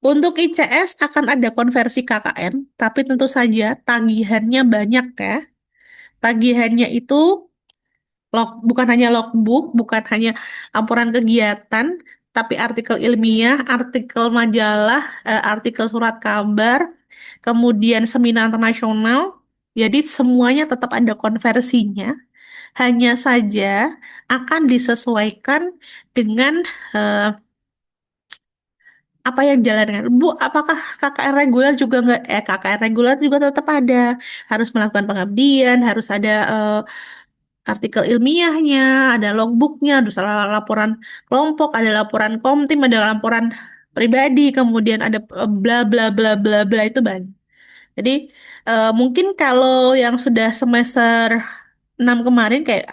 Untuk ICS akan ada konversi KKN, tapi tentu saja tagihannya banyak ya. Tagihannya itu bukan hanya logbook, bukan hanya laporan kegiatan, tapi artikel ilmiah, artikel majalah, artikel surat kabar, kemudian seminar internasional. Jadi semuanya tetap ada konversinya. Hanya saja akan disesuaikan dengan eh, apa yang jalankan? Bu, apakah KKN reguler juga nggak? KKN reguler juga tetap ada. Harus melakukan pengabdian, harus ada artikel ilmiahnya, ada logbooknya, ada laporan kelompok, ada laporan komtim, ada laporan pribadi, kemudian ada bla bla bla bla bla itu banyak. Jadi mungkin kalau yang sudah semester 6 kemarin kayak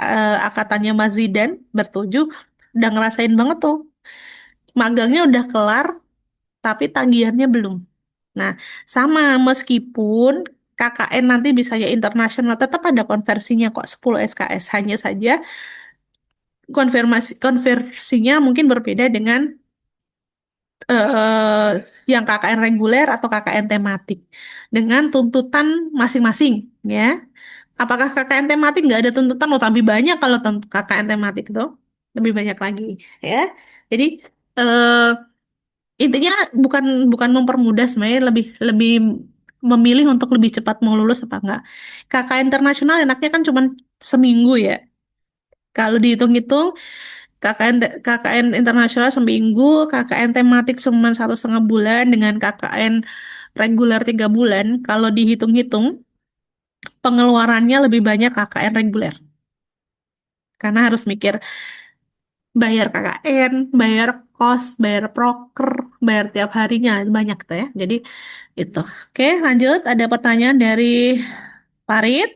angkatannya Mas Zidan bertujuh udah ngerasain banget tuh. Magangnya udah kelar tapi tagihannya belum. Nah, sama meskipun KKN nanti bisa ya internasional tetap ada konversinya kok 10 SKS hanya saja konversinya mungkin berbeda dengan eh, yang KKN reguler atau KKN tematik dengan tuntutan masing-masing ya. Apakah KKN tematik nggak ada tuntutan? Oh, lebih banyak kalau KKN tematik itu lebih banyak lagi ya. Jadi eh, intinya bukan bukan mempermudah sebenarnya lebih lebih memilih untuk lebih cepat mau lulus apa enggak. KKN internasional enaknya kan cuma seminggu ya. Kalau dihitung-hitung KKN internasional seminggu, KKN tematik cuma 1,5 bulan dengan KKN reguler 3 bulan. Kalau dihitung-hitung pengeluarannya lebih banyak KKN reguler karena harus mikir bayar KKN, bayar kos, bayar proker, bayar tiap harinya banyak tuh ya. Jadi itu. Oke, lanjut. Ada pertanyaan dari Farid.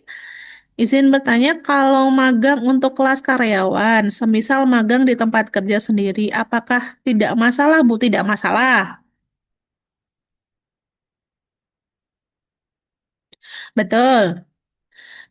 Izin bertanya, kalau magang untuk kelas karyawan, semisal magang di tempat kerja sendiri, apakah tidak masalah, Bu? Tidak masalah. Betul.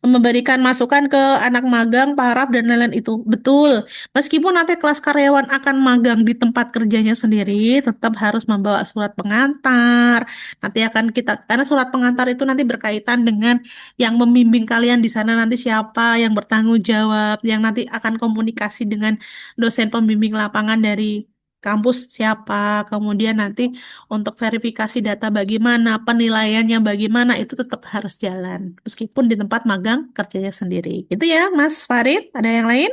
Memberikan masukan ke anak magang, paraf, dan lain-lain itu. Betul. Meskipun nanti kelas karyawan akan magang di tempat kerjanya sendiri, tetap harus membawa surat pengantar. Nanti akan kita, karena surat pengantar itu nanti berkaitan dengan yang membimbing kalian di sana nanti siapa yang bertanggung jawab, yang nanti akan komunikasi dengan dosen pembimbing lapangan dari kampus siapa, kemudian nanti untuk verifikasi data bagaimana, penilaiannya bagaimana, itu tetap harus jalan. Meskipun di tempat magang kerjanya sendiri. Itu ya, Mas Farid. Ada yang lain?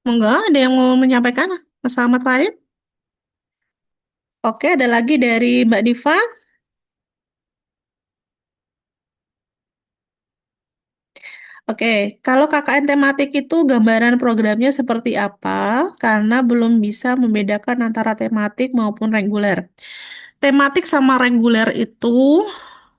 Enggak, ada yang mau menyampaikan? Mas Ahmad Farid? Oke, ada lagi dari Mbak Diva. Oke, kalau KKN tematik itu gambaran programnya seperti apa? Karena belum bisa membedakan antara tematik maupun reguler. Tematik sama reguler itu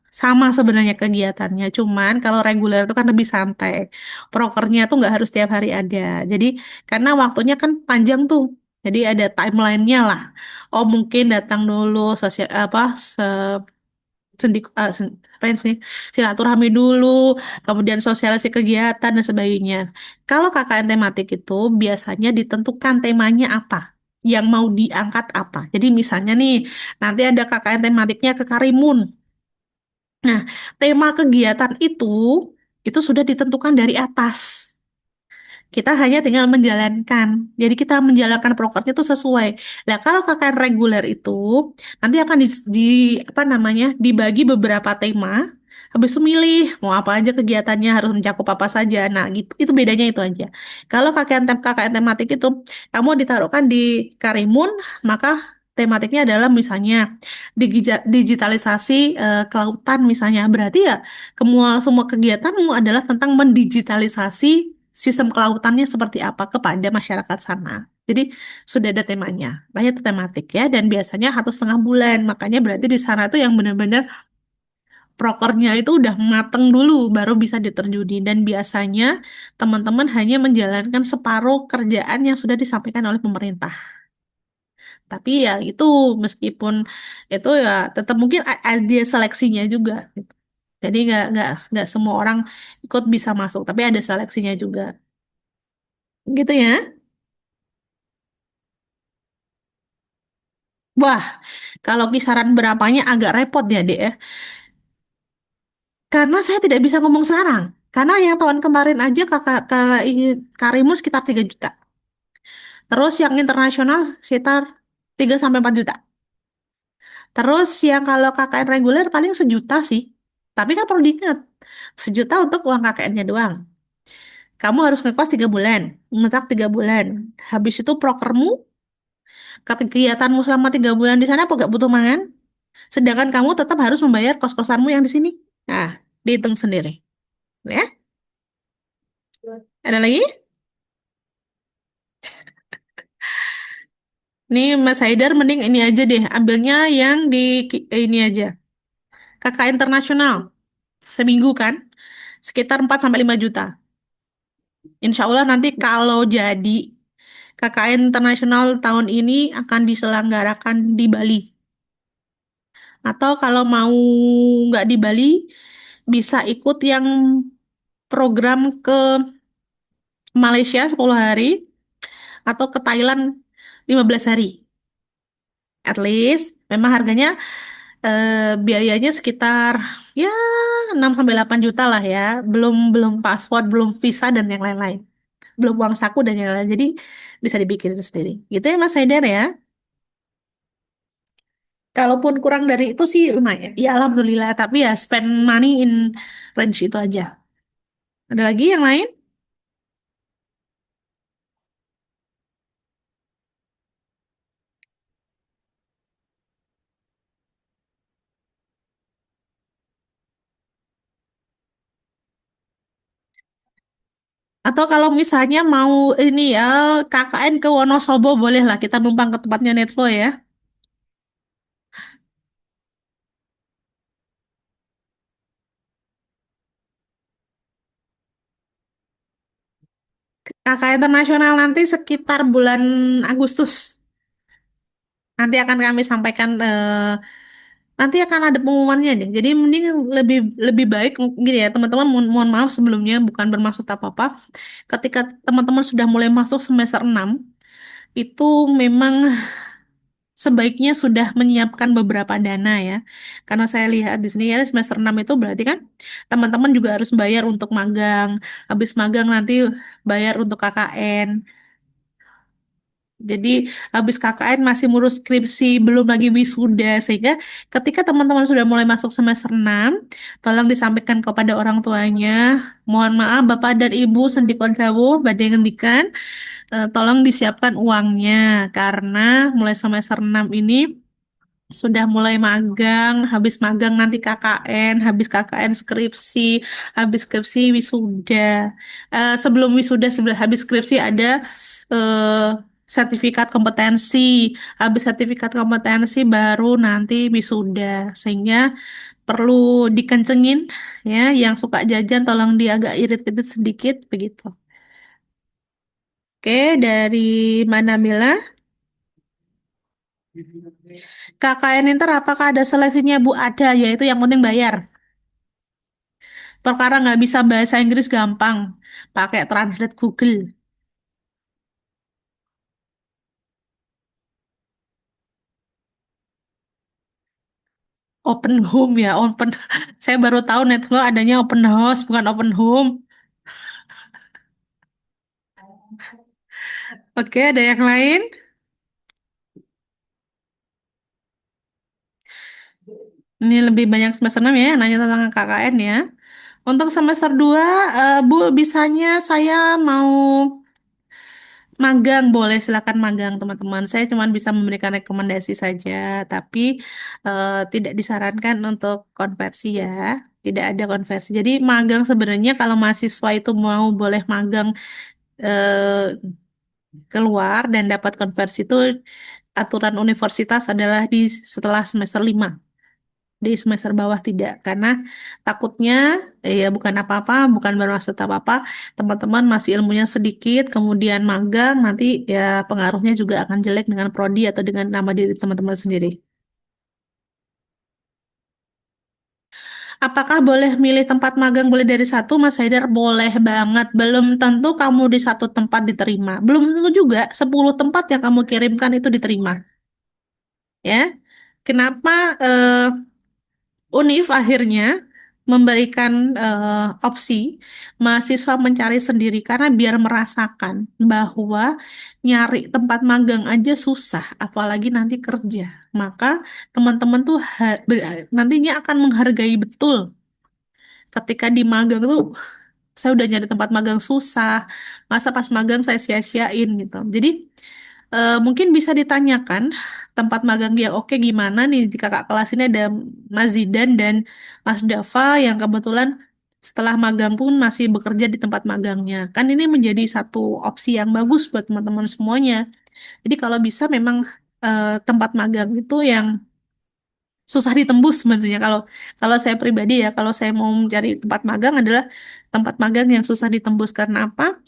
sama sebenarnya kegiatannya, cuman kalau reguler itu kan lebih santai. Prokernya tuh nggak harus tiap hari ada. Jadi karena waktunya kan panjang tuh. Jadi ada timelinenya lah. Oh mungkin datang dulu sosial apa apa sih silaturahmi dulu, kemudian sosialisasi kegiatan dan sebagainya. Kalau KKN tematik itu biasanya ditentukan temanya apa, yang mau diangkat apa. Jadi misalnya nih, nanti ada KKN tematiknya ke Karimun. Nah, tema kegiatan itu sudah ditentukan dari atas. Kita hanya tinggal menjalankan. Jadi kita menjalankan prokernya itu sesuai. Nah, kalau KKN reguler itu nanti akan apa namanya? Dibagi beberapa tema. Habis itu milih mau apa aja kegiatannya harus mencakup apa saja. Nah, gitu. Itu bedanya itu aja. Kalau KKN tematik itu kamu ditaruhkan di Karimun, maka tematiknya adalah misalnya digitalisasi kelautan misalnya. Berarti ya semua kegiatanmu adalah tentang mendigitalisasi sistem kelautannya seperti apa kepada masyarakat sana. Jadi sudah ada temanya, makanya itu tematik ya, dan biasanya 1,5 bulan. Makanya berarti di sana tuh yang benar-benar prokernya itu udah mateng dulu, baru bisa diterjuni. Dan biasanya teman-teman hanya menjalankan separuh kerjaan yang sudah disampaikan oleh pemerintah. Tapi ya itu meskipun itu ya tetap mungkin ada seleksinya juga. Gitu. Jadi nggak semua orang ikut bisa masuk, tapi ada seleksinya juga. Gitu ya. Wah, kalau kisaran berapanya agak repot ya, Dek ya. Karena saya tidak bisa ngomong sekarang. Karena yang tahun kemarin aja Karimun sekitar 3 juta. Terus yang internasional sekitar 3 sampai 4 juta. Terus yang kalau KKN reguler paling 1 juta sih. Tapi kan perlu diingat, 1 juta untuk uang KKN-nya doang. Kamu harus ngekos 3 bulan, menetap 3 bulan. Habis itu prokermu, kegiatanmu selama 3 bulan di sana apa gak butuh mangan? Sedangkan kamu tetap harus membayar kos-kosanmu yang di sini. Nah, dihitung sendiri. Ya, ada lagi? Nih Mas Haidar mending ini aja deh, ambilnya yang di ini aja. KKN internasional. Seminggu kan? Sekitar 4 sampai 5 juta. Insya Allah nanti kalau jadi KKN internasional tahun ini akan diselenggarakan di Bali. Atau kalau mau nggak di Bali, bisa ikut yang program ke Malaysia 10 hari atau ke Thailand 15 hari. At least memang harganya biayanya sekitar ya 6 sampai 8 juta lah ya. Belum belum paspor, belum visa dan yang lain-lain. Belum uang saku dan yang lain. Jadi bisa dibikin sendiri. Gitu ya Mas Haidar ya. Kalaupun kurang dari itu sih lumayan. Ya alhamdulillah. Tapi ya spend money in range itu aja. Ada lagi yang lain? Atau kalau misalnya mau ini ya KKN ke Wonosobo boleh lah kita numpang ke tempatnya Netflo ya. KKN internasional nanti sekitar bulan Agustus. Nanti akan kami sampaikan nanti akan ada pengumumannya deh. Jadi mending lebih lebih baik gini ya teman-teman mohon maaf sebelumnya bukan bermaksud apa-apa. Ketika teman-teman sudah mulai masuk semester 6 itu memang sebaiknya sudah menyiapkan beberapa dana ya. Karena saya lihat di sini ya semester 6 itu berarti kan teman-teman juga harus bayar untuk magang. Habis magang nanti bayar untuk KKN. Jadi habis KKN masih ngurus skripsi, belum lagi wisuda. Sehingga ketika teman-teman sudah mulai masuk semester 6, tolong disampaikan kepada orang tuanya. Mohon maaf Bapak dan Ibu sendikon dawuh badhe ngendikan, tolong disiapkan uangnya karena mulai semester 6 ini sudah mulai magang, habis magang nanti KKN, habis KKN skripsi, habis skripsi wisuda. Sebelum wisuda, sebelum habis skripsi ada eh, sertifikat kompetensi, habis sertifikat kompetensi baru nanti wisuda. Sehingga perlu dikencengin ya, yang suka jajan tolong dia agak irit-irit sedikit begitu. Oke, dari mana Mila? KKN Inter apakah ada seleksinya Bu? Ada, yaitu yang penting bayar. Perkara nggak bisa bahasa Inggris gampang, pakai translate Google. Open home ya, open. Saya baru tahu Netflix adanya open house, bukan open home. Oke, ada yang lain? Ini lebih banyak semester 6 ya, nanya tentang KKN ya. Untuk semester 2, Bu, bisanya saya mau magang, boleh silakan magang teman-teman. Saya cuma bisa memberikan rekomendasi saja, tapi tidak disarankan untuk konversi ya. Tidak ada konversi. Jadi magang sebenarnya kalau mahasiswa itu mau boleh magang eh, keluar dan dapat konversi itu aturan universitas adalah di setelah semester 5. Di semester bawah tidak karena takutnya ya bukan apa-apa bukan bermaksud apa-apa teman-teman masih ilmunya sedikit kemudian magang nanti ya pengaruhnya juga akan jelek dengan prodi atau dengan nama diri teman-teman sendiri. Apakah boleh milih tempat magang boleh dari satu Mas Haidar boleh banget belum tentu kamu di satu tempat diterima belum tentu juga 10 tempat yang kamu kirimkan itu diterima ya kenapa Univ akhirnya memberikan opsi mahasiswa mencari sendiri karena biar merasakan bahwa nyari tempat magang aja susah, apalagi nanti kerja. Maka teman-teman tuh nantinya akan menghargai betul ketika di magang tuh saya udah nyari tempat magang susah, masa pas magang saya sia-siain gitu. Jadi mungkin bisa ditanyakan tempat magang yang oke gimana nih di kakak kelas ini ada Mas Zidan dan Mas Dava yang kebetulan setelah magang pun masih bekerja di tempat magangnya. Kan ini menjadi satu opsi yang bagus buat teman-teman semuanya. Jadi kalau bisa memang tempat magang itu yang susah ditembus sebenarnya. Kalau kalau saya pribadi ya, kalau saya mau mencari tempat magang adalah tempat magang yang susah ditembus karena apa?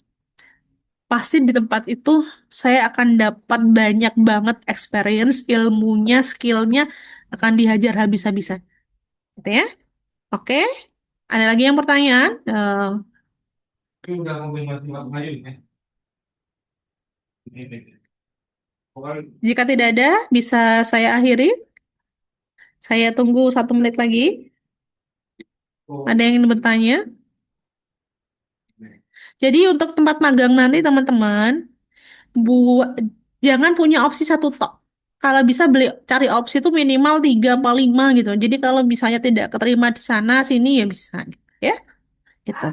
Pasti di tempat itu saya akan dapat banyak banget experience, ilmunya, skillnya akan dihajar habis-habisan. Gitu ya. Oke. Ada lagi yang pertanyaan? Jika tidak ada, bisa saya akhiri. Saya tunggu 1 menit lagi. Ada yang ingin bertanya? Jadi untuk tempat magang nanti teman-teman, buat jangan punya opsi satu tok. Kalau bisa cari opsi itu minimal 3 atau 5 gitu. Jadi kalau misalnya tidak keterima di sana sini ya bisa, ya. Gitu.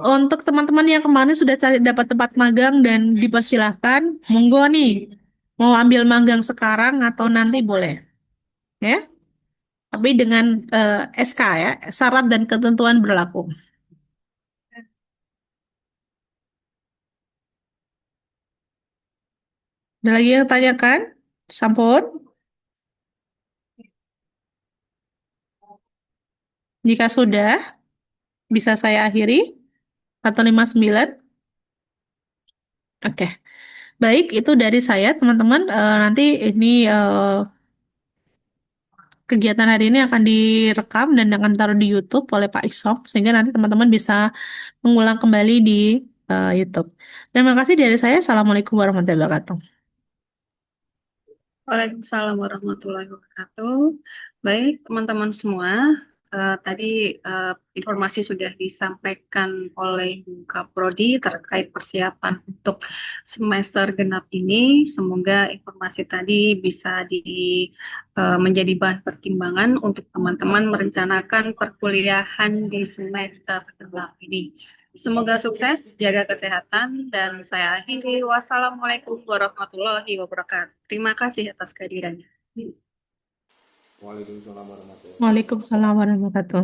Untuk teman-teman yang kemarin sudah cari dapat tempat magang dan dipersilahkan, monggo nih. Mau ambil magang sekarang atau nanti boleh, ya. Tapi dengan SK ya, syarat dan ketentuan berlaku. Ada lagi yang tanyakan? Sampun. Jika sudah, bisa saya akhiri atau 59? Oke. Baik, itu dari saya, teman-teman. Nanti ini kegiatan hari ini akan direkam dan akan taruh di YouTube oleh Pak Isom, sehingga nanti teman-teman bisa mengulang kembali di YouTube. Terima kasih dari saya. Assalamualaikum warahmatullahi wabarakatuh. Waalaikumsalam warahmatullahi wabarakatuh. Baik, teman-teman semua, tadi informasi sudah disampaikan oleh Kaprodi terkait persiapan untuk semester genap ini. Semoga informasi tadi bisa menjadi bahan pertimbangan untuk teman-teman merencanakan perkuliahan di semester genap ini. Semoga sukses, jaga kesehatan, dan saya akhiri. Wassalamualaikum warahmatullahi wabarakatuh. Terima kasih atas kehadirannya. Waalaikumsalam warahmatullahi wabarakatuh. Waalaikumsalam warahmatullahi wabarakatuh.